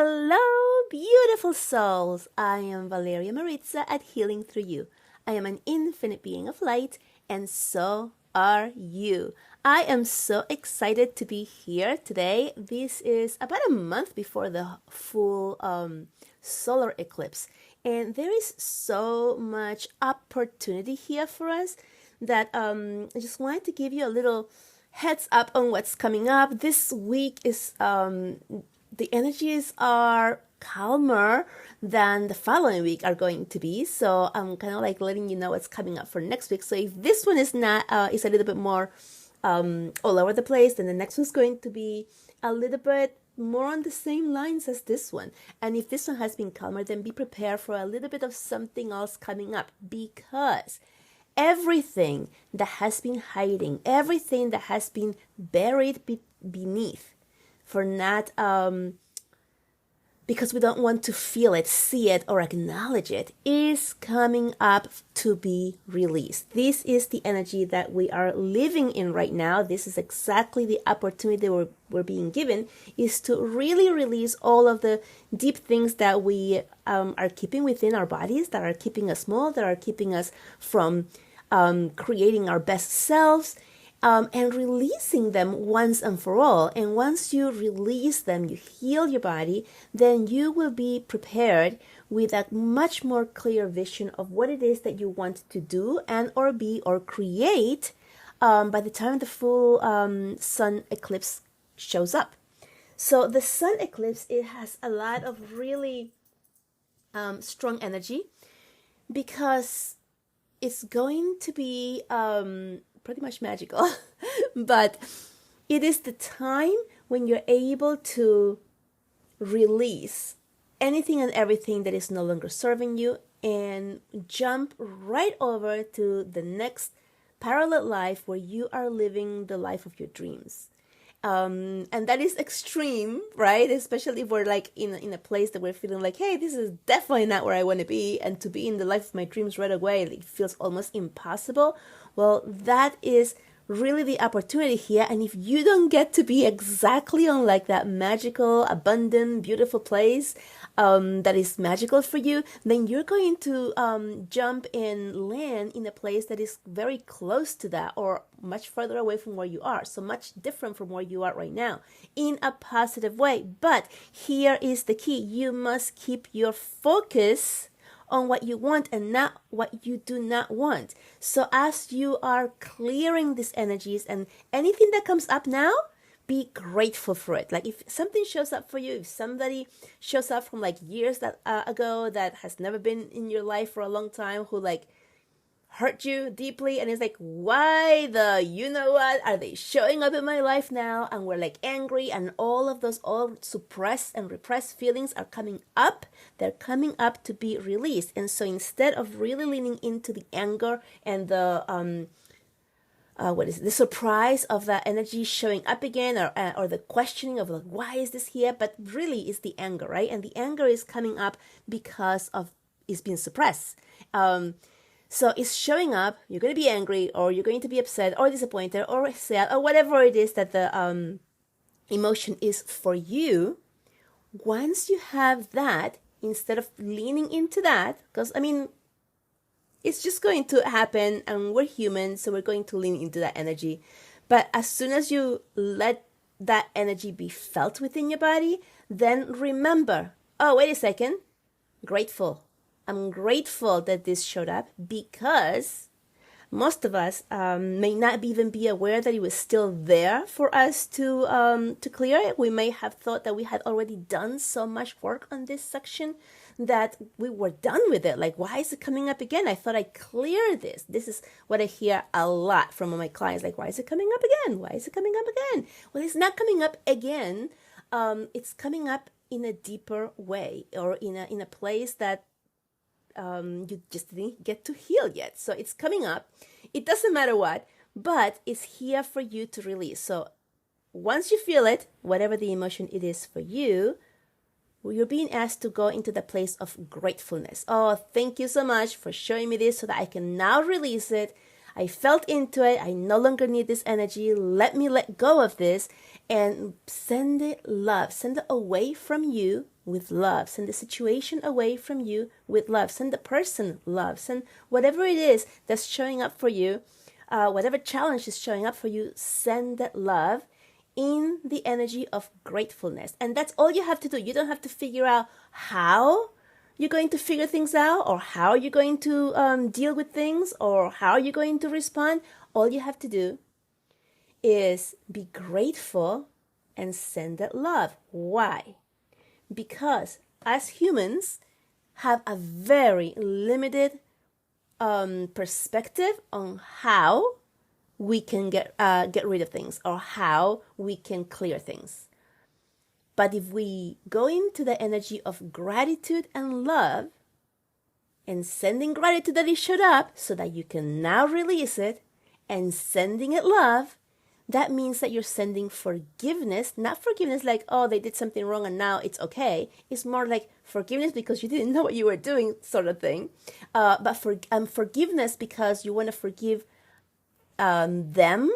Hello, beautiful souls. I am Valeria Maritza at Healing Through You. I am an infinite being of light, and so are you. I am so excited to be here today. This is about a month before the full solar eclipse, and there is so much opportunity here for us that I just wanted to give you a little heads up on what's coming up. This week is the energies are calmer than the following week are going to be. So I'm kind of like letting you know what's coming up for next week. So if this one is not, is a little bit more all over the place, then the next one's going to be a little bit more on the same lines as this one. And if this one has been calmer, then be prepared for a little bit of something else coming up, because everything that has been hiding, everything that has been buried beneath, for not because we don't want to feel it, see it, or acknowledge it, is coming up to be released. This is the energy that we are living in right now. This is exactly the opportunity that we're being given, is to really release all of the deep things that we are keeping within our bodies, that are keeping us small, that are keeping us from creating our best selves, and releasing them once and for all. And once you release them, you heal your body, then you will be prepared with a much more clear vision of what it is that you want to do and or be or create by the time the full sun eclipse shows up. So the sun eclipse, it has a lot of really strong energy, because it's going to be pretty much magical. But it is the time when you're able to release anything and everything that is no longer serving you and jump right over to the next parallel life where you are living the life of your dreams. And that is extreme, right? Especially if we're like in a place that we're feeling like, hey, this is definitely not where I want to be. And to be in the life of my dreams right away, it feels almost impossible. Well, that is really the opportunity here. And if you don't get to be exactly on like that magical, abundant, beautiful place that is magical for you, then you're going to jump and land in a place that is very close to that, or much further away from where you are. So much different from where you are right now, in a positive way. But here is the key. You must keep your focus on what you want and not what you do not want. So as you are clearing these energies, and anything that comes up now, be grateful for it. Like if something shows up for you, if somebody shows up from like years ago that has never been in your life for a long time, who like hurt you deeply, and it's like, why the you know what are they showing up in my life now? And we're like angry, and all of those all suppressed and repressed feelings are coming up. They're coming up to be released. And so instead of really leaning into the anger and the the surprise of that energy showing up again, or the questioning of like, why is this here? But really it's the anger, right? And the anger is coming up because of it's being suppressed. So it's showing up. You're going to be angry, or you're going to be upset or disappointed or sad, or whatever it is that the emotion is for you. Once you have that, instead of leaning into that, because I mean, it's just going to happen, and we're human, so we're going to lean into that energy. But as soon as you let that energy be felt within your body, then remember, oh, wait a second, grateful. I'm grateful that this showed up, because most of us may not even be aware that it was still there for us to clear it. We may have thought that we had already done so much work on this section that we were done with it. Like, why is it coming up again? I thought I cleared this. This is what I hear a lot from my clients. Like, why is it coming up again? Why is it coming up again? Well, it's not coming up again. It's coming up in a deeper way, or in a place that you just didn't get to heal yet. So it's coming up. It doesn't matter what, but it's here for you to release. So once you feel it, whatever the emotion it is for you, you're being asked to go into the place of gratefulness. Oh, thank you so much for showing me this so that I can now release it. I felt into it. I no longer need this energy. Let me let go of this and send it love. Send it away from you with love. Send the situation away from you with love. Send the person love. Send whatever it is that's showing up for you, whatever challenge is showing up for you, send that love in the energy of gratefulness. And that's all you have to do. You don't have to figure out how you're going to figure things out, or how you're going to deal with things, or how you're going to respond. All you have to do is be grateful and send that love. Why? Because as humans have a very limited perspective on how we can get rid of things, or how we can clear things. But if we go into the energy of gratitude and love, and sending gratitude that it showed up so that you can now release it, and sending it love, that means that you're sending forgiveness. Not forgiveness like, oh, they did something wrong and now it's okay. It's more like forgiveness because you didn't know what you were doing, sort of thing. But forgiveness because you want to forgive them.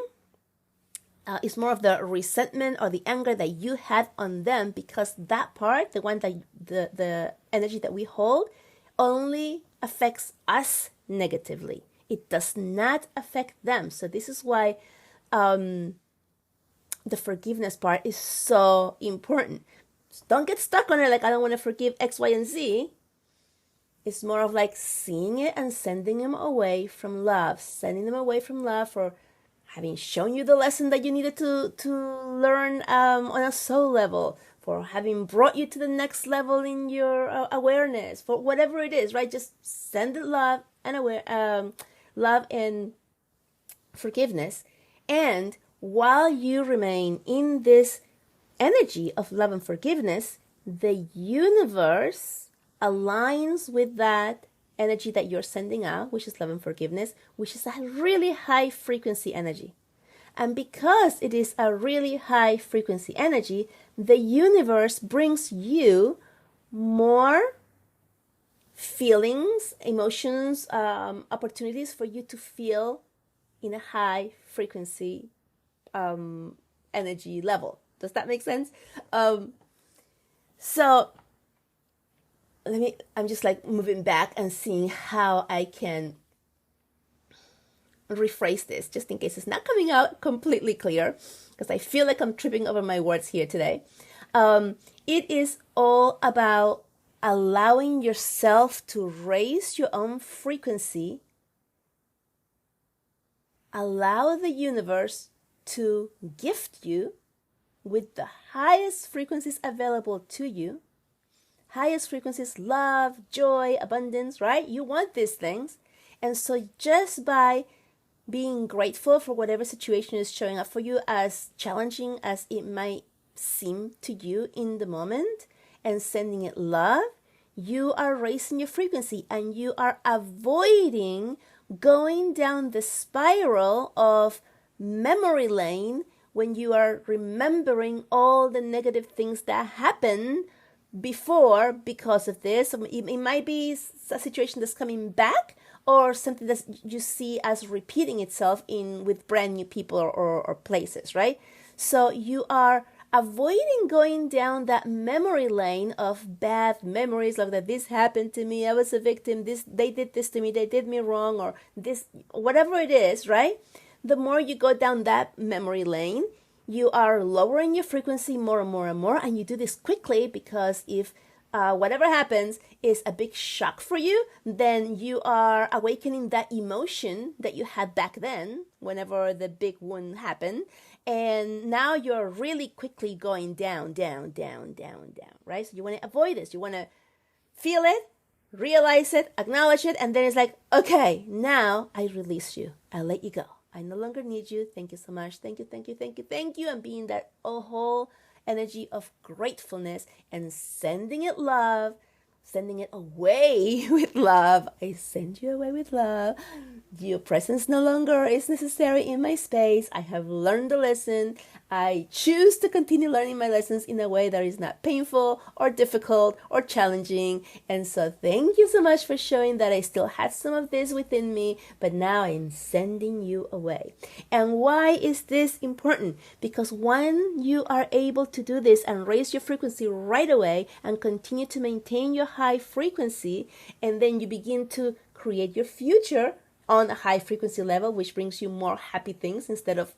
It's more of the resentment or the anger that you had on them, because that part, the one that the energy that we hold, only affects us negatively. It does not affect them. So this is why the forgiveness part is so important. So don't get stuck on it like, I don't want to forgive X, Y, and Z. It's more of like seeing it and sending them away from love. Sending them away from love for having shown you the lesson that you needed to learn on a soul level, for having brought you to the next level in your awareness, for whatever it is, right? Just send it love and love and forgiveness. And while you remain in this energy of love and forgiveness, the universe aligns with that energy that you're sending out, which is love and forgiveness, which is a really high frequency energy. And because it is a really high frequency energy, the universe brings you more feelings, emotions, opportunities for you to feel in a high frequency energy level. Does that make sense? So I'm just like moving back and seeing how I can rephrase this, just in case it's not coming out completely clear, because I feel like I'm tripping over my words here today. It is all about allowing yourself to raise your own frequency. Allow the universe to gift you with the highest frequencies available to you. Highest frequencies, love, joy, abundance, right? You want these things. And so just by being grateful for whatever situation is showing up for you, as challenging as it might seem to you in the moment, and sending it love, you are raising your frequency, and you are avoiding going down the spiral of memory lane when you are remembering all the negative things that happened before because of this. It might be a situation that's coming back, or something that you see as repeating itself with brand new people or places, right? So you are avoiding going down that memory lane of bad memories, like that this happened to me, I was a victim, they did this to me, they did me wrong, or this, whatever it is, right? The more you go down that memory lane, you are lowering your frequency more and more and more, and you do this quickly, because if whatever happens is a big shock for you, then you are awakening that emotion that you had back then, whenever the big one happened, and now you're really quickly going down, right? So you want to avoid this. You want to feel it, realize it, acknowledge it, and then it's like, okay, now I release you. I let you go. I no longer need you. Thank you so much. Thank you. And being that whole energy of gratefulness and sending it love sending it away with love. I send you away with love. Your presence no longer is necessary in my space. I have learned the lesson. I choose to continue learning my lessons in a way that is not painful or difficult or challenging. And so thank you so much for showing that I still had some of this within me, but now I'm sending you away. And why is this important? Because when you are able to do this and raise your frequency right away and continue to maintain your high frequency, and then you begin to create your future on a high frequency level, which brings you more happy things instead of,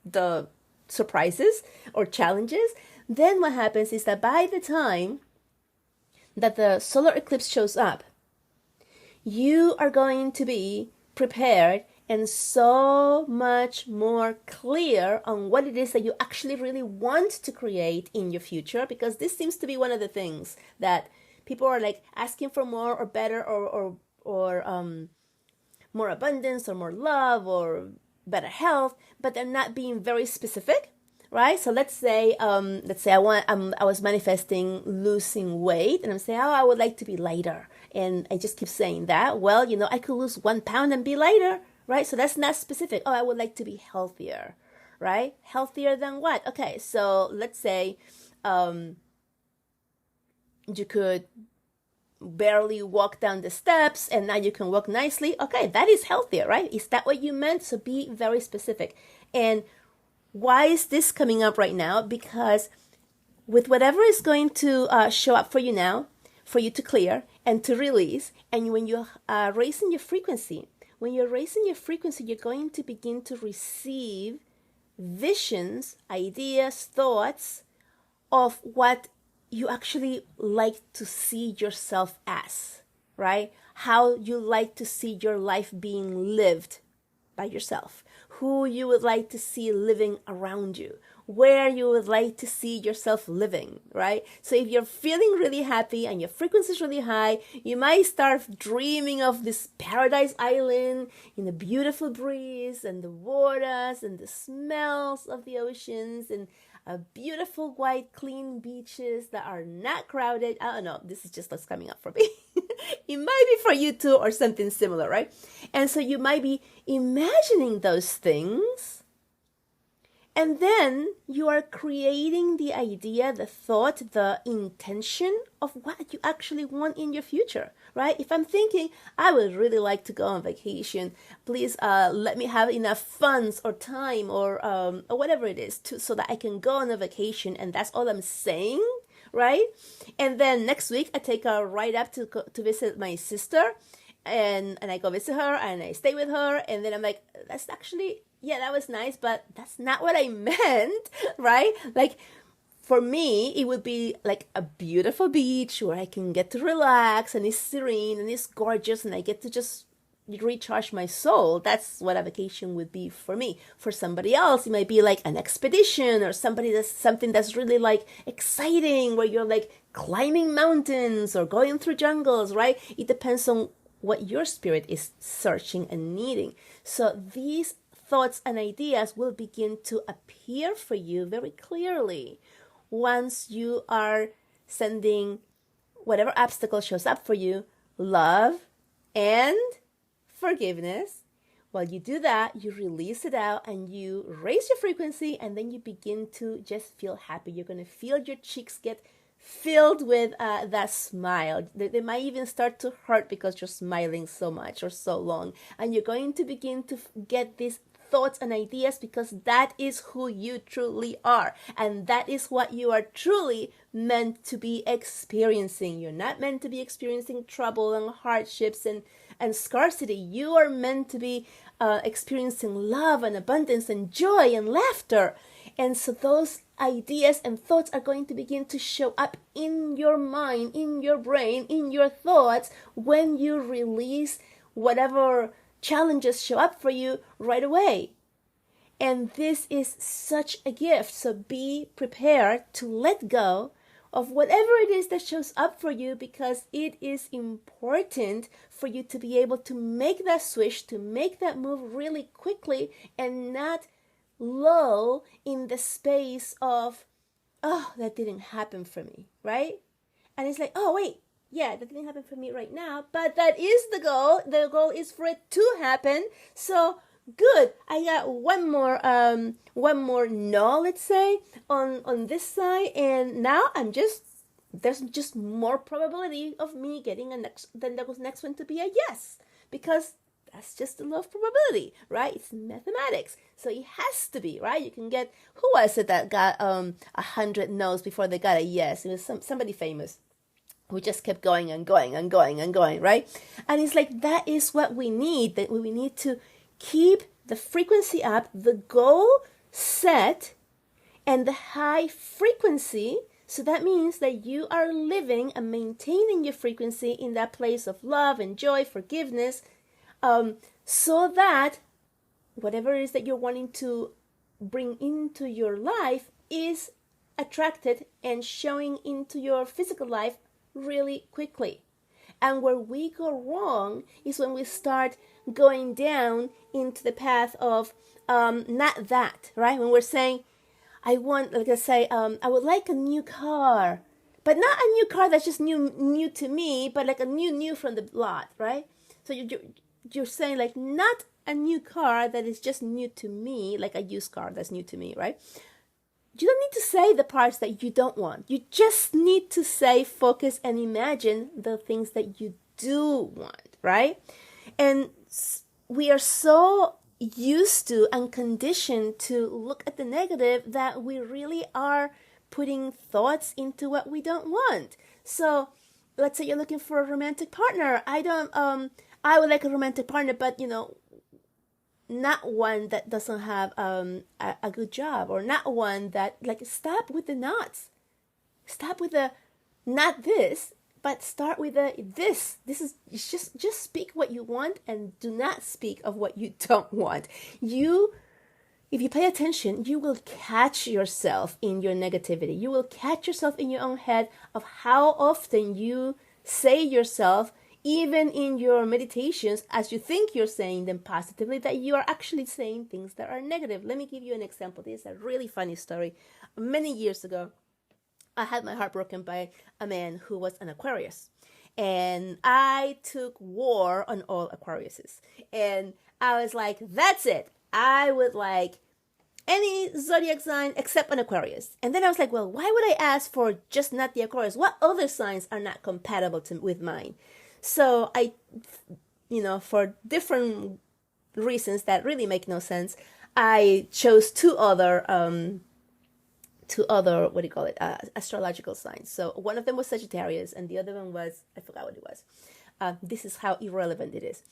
the surprises or challenges, then what happens is that by the time that the solar eclipse shows up, you are going to be prepared and so much more clear on what it is that you actually really want to create in your future, because this seems to be one of the things that people are like asking for more or better or more abundance or more love or better health, but they're not being very specific, right? So let's say I was manifesting losing weight, and I'm saying, oh, I would like to be lighter, and I just keep saying that. Well, I could lose 1 pound and be lighter, right? So that's not specific. Oh, I would like to be healthier, right? Healthier than what? Okay, so let's say you could barely walk down the steps and now you can walk nicely. Okay, that is healthier, right? Is that what you meant? So be very specific. And why is this coming up right now? Because with whatever is going to show up for you now, for you to clear and to release, and when you're raising your frequency, you're going to begin to receive visions, ideas, thoughts of what you actually like to see yourself as, right? How you like to see your life being lived by yourself, who you would like to see living around you, where you would like to see yourself living, right? So if you're feeling really happy and your frequency is really high, you might start dreaming of this paradise island in a beautiful breeze and the waters and the smells of the oceans and beautiful white clean beaches that are not crowded. I don't know, this is just what's coming up for me. It might be for you too, or something similar, right? And so you might be imagining those things, and then you are creating the idea, the thought, the intention of what you actually want in your future, right? If I'm thinking, I would really like to go on vacation, please let me have enough funds or time or whatever it is so that I can go on a vacation, and that's all I'm saying, right? And then next week I take a ride up to visit my sister, and I go visit her and I stay with her, and then I'm like, that's actually, yeah, that was nice, but that's not what I meant, right? Like, for me, it would be like a beautiful beach where I can get to relax and it's serene and it's gorgeous and I get to just recharge my soul. That's what a vacation would be for me. For somebody else, it might be like an expedition or something that's really like exciting, where you're like climbing mountains or going through jungles, right? It depends on what your spirit is searching and needing. So these thoughts and ideas will begin to appear for you very clearly once you are sending whatever obstacle shows up for you, love and forgiveness. While you do that, you release it out and you raise your frequency, and then you begin to just feel happy. You're going to feel your cheeks get filled with that smile. They might even start to hurt because you're smiling so much or so long. And you're going to begin to get these thoughts and ideas, because that is who you truly are. And that is what you are truly meant to be experiencing. You're not meant to be experiencing trouble and hardships and scarcity. You are meant to be experiencing love and abundance and joy and laughter. And so those ideas and thoughts are going to begin to show up in your mind, in your brain, in your thoughts, when you release whatever challenges show up for you right away. And this is such a gift. So be prepared to let go of whatever it is that shows up for you, because it is important for you to be able to make that switch, to make that move really quickly, and not lull in the space of, oh, that didn't happen for me, right? And it's like, oh, wait, Yeah, that didn't happen for me right now, but that is the goal. The goal is for it to happen. So good. I got one more no, let's say, on this side, and now there's just more probability of me getting the next one to be a yes, because that's just the law of probability, right? It's mathematics, so it has to be, right? You can get, who was it that got 100 no's before they got a yes? It was somebody famous who just kept going and going and going and going, right? And it's like, that is what we need. That we need to keep the frequency up, the goal set, and the high frequency. So that means that you are living and maintaining your frequency in that place of love and joy, forgiveness, so that whatever it is that you're wanting to bring into your life is attracted and showing into your physical life really quickly. And where we go wrong is when we start going down into the path of not that, right? When we're saying, I want, like I say, I would like a new car, but not a new car that's just new to me, but like a new from the lot, right? So you're saying like, not a new car that is just new to me, like a used car that's new to me, right? You don't need to say the parts that you don't want. You just need to say, focus, and imagine the things that you do want, right? And we are so used to and conditioned to look at the negative that we really are putting thoughts into what we don't want. So let's say you're looking for a romantic partner. I would like a romantic partner, but not one that doesn't have a good job, or not one that, like, stop with the nots. Stop with the not this, but start with the this. This is just speak what you want and do not speak of what you don't want. If you pay attention, you will catch yourself in your negativity. You will catch yourself in your own head of how often you say yourself, even in your meditations, as you think you're saying them positively, that you are actually saying things that are negative. Let me give you an example. This is a really funny story. Many years ago, I had my heart broken by a man who was an Aquarius. And I took war on all Aquariuses. And I was like, that's it. I would like any zodiac sign except an Aquarius. And then I was like, well, why would I ask for just not the Aquarius? What other signs are not compatible with mine? So I, for different reasons that really make no sense, I chose two other astrological signs. So one of them was Sagittarius, and the other one was, I forgot what it was. This is how irrelevant it is,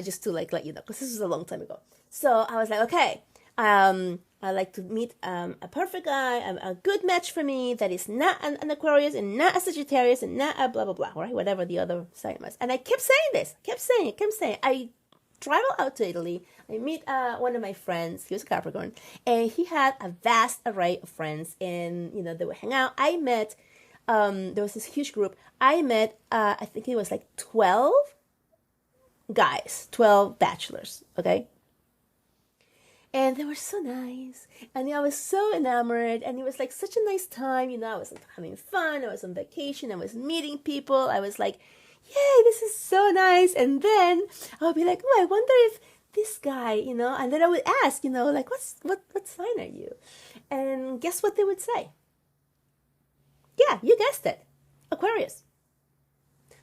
just to let you know, because this was a long time ago. So I was like, okay, I like to meet a perfect guy, a good match for me that is not an Aquarius and not a Sagittarius and not a blah, blah, blah, right? Whatever the other sign was. And I kept saying this, kept saying. I travel out to Italy. I meet one of my friends. He was a Capricorn. And he had a vast array of friends. And, they would hang out. I met, there was this huge group. I met, I think it was like 12 guys, 12 bachelors, okay? And they were so nice, and I was so enamored, and it was like such a nice time. I was having fun, I was on vacation, I was meeting people, I was like, yay, this is so nice. And then I would be like, oh, I wonder if this guy, and then I would ask, like, what sign are you? And guess what they would say? Yeah, you guessed it, Aquarius.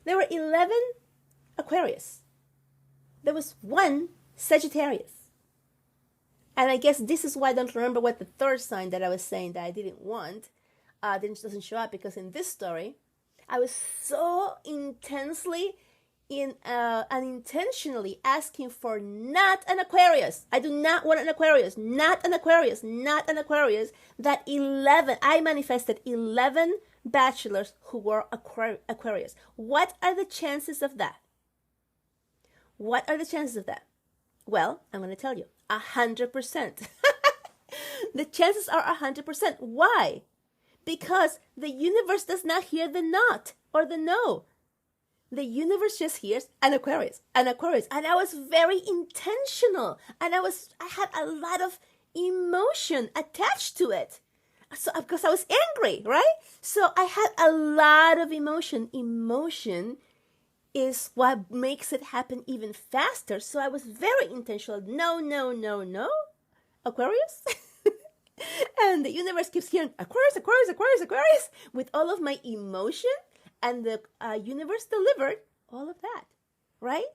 There were 11 Aquarius. There was one Sagittarius. And I guess this is why I don't remember what the third sign that I was saying that I didn't want doesn't show up, because in this story, I was so intensely unintentionally asking for not an Aquarius. I do not want an Aquarius, not an Aquarius, not an Aquarius. That I manifested 11 bachelors who were Aquarius. What are the chances of that? What are the chances of that? Well, I'm going to tell you. 100%. The chances are 100%. Why? Because the universe does not hear the not or the no. The universe just hears an Aquarius. And I was very intentional. And I had a lot of emotion attached to it. So because I was angry, right? So I had a lot of emotion. Emotion is what makes it happen even faster. So I was very intentional. No, no, no, no. Aquarius. And the universe keeps hearing Aquarius, Aquarius, Aquarius, Aquarius with all of my emotion. And the universe delivered all of that, right?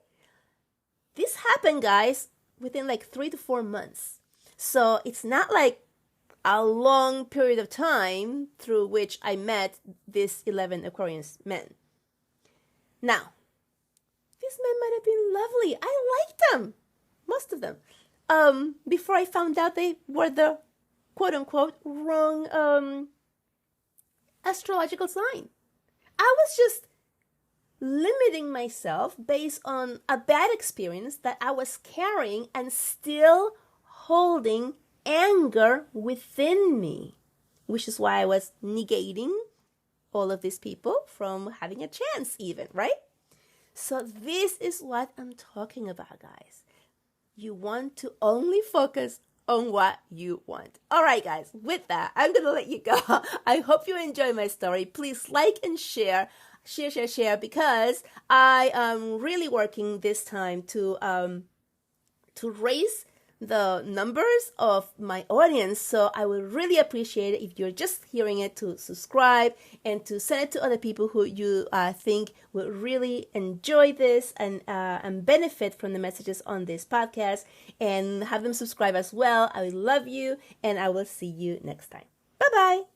This happened, guys, within like 3 to 4 months. So it's not like a long period of time through which I met these 11 Aquarius men. Now, these men might have been lovely. I liked them, most of them, before I found out they were the quote-unquote wrong astrological sign. I was just limiting myself based on a bad experience that I was carrying and still holding anger within me, which is why I was negating all of these people from having a chance even, right? So this is what I'm talking about, guys. You want to only focus on what you want. All right, guys, with that, I'm going to let you go. I hope you enjoy my story. Please like and share, because I am really working this time to raise the numbers of my audience. So I would really appreciate it if you're just hearing it to subscribe and to send it to other people who you think would really enjoy this and benefit from the messages on this podcast, and have them subscribe as well. I love you, and I will see you next time. Bye-bye.